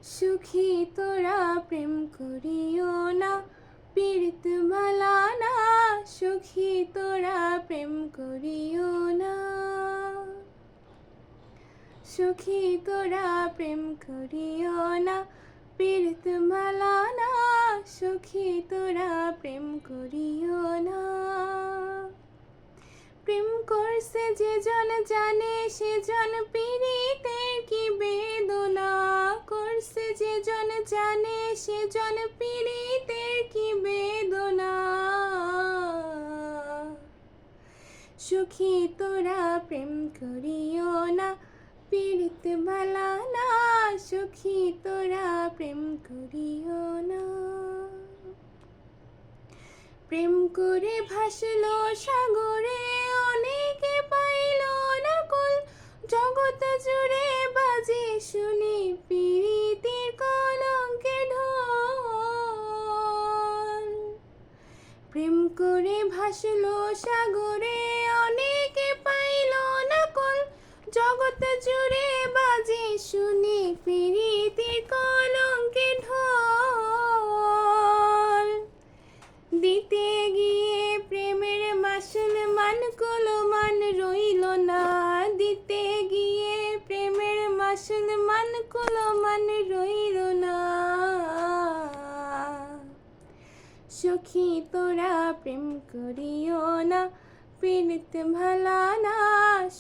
সুখী তোরা প্রেম করিও না, পীড়িত ভালা না। সুখী তোরা প্রেম করিও না, সুখী তোরা প্রেম করিও না, পীড়িত ভালা না। সুখী তোরা প্রেম করিও না। প্রেম করছে যে জন জানে, সে জন পীড়িতের কি বেদনা। করছে যে জন জানে, সে জন পীড়িতের কি বেদনা। সুখী তোরা প্রেম করিও না, পীড়িত ভালা না। সুখী তোরা প্রেম করিও না। প্রেম করে ভাসলো সাগরে, অনেকে পাইল না কুল। জগৎ জুড়ে বাজে শুনি পীড়িতের কলঙ্কের ঢোল। প্রেম করে ভাসলো সাগরে, অনেকে পাইল না কুল। জগৎ জুড়ে বাজে শুনি পীড়িতের কলঙ্কের ঢোল। দিতে গিয়ে প্রেমের মাসুল মান কুলমান রইল না। দিতে গিয়ে প্রেমের মাসুল মান কুলমান রইল না। সুখী তোরা প্রেম করিও না, পীড়িত ভালা না।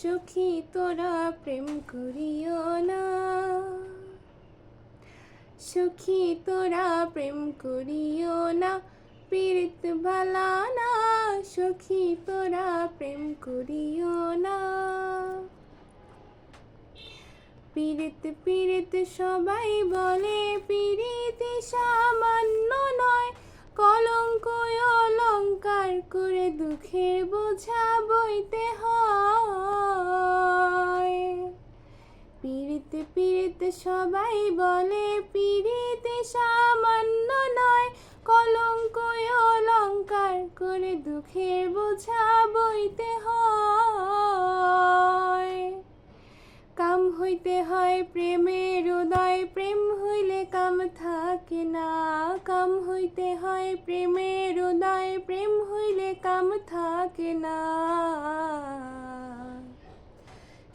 সুখী তোরা প্রেম করিও না, সুখী তোরা প্রেম করিও না, পীড়িত ভালা না। সুখী তোরা প্রেম করিও না। পীড়িত পীড়িত সবাই বলে, পীড়িতি সামান্য নয়। কলঙ্ক অলঙ্কার করে দুঃখের বোঝা বইতে হয়। পীড়িত পীড়িত সবাই বলে, পীড়িতি সামান্য নয়। কলঙ্ক অলঙ্কার করে দুঃখের বোঝা বইতে হয়। কাম হইতে হয় প্রেমের উদয়, প্রেম হইলে কাম থাকে না। কাম হইতে হয় প্রেমের উদয়, প্রেম হইলে কাম থাকে না।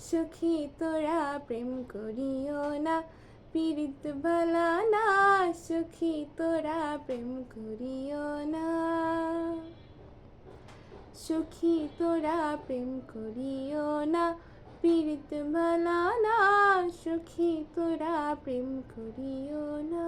সুখী তোরা প্রেম করিও না, পীড়িত ভালা না। সুখী তোরা প্রেম করিও না, সুখী তোরা প্রেম করিও না, পীড়িত ভালা না। সুখী তোরা প্রেম করিও না।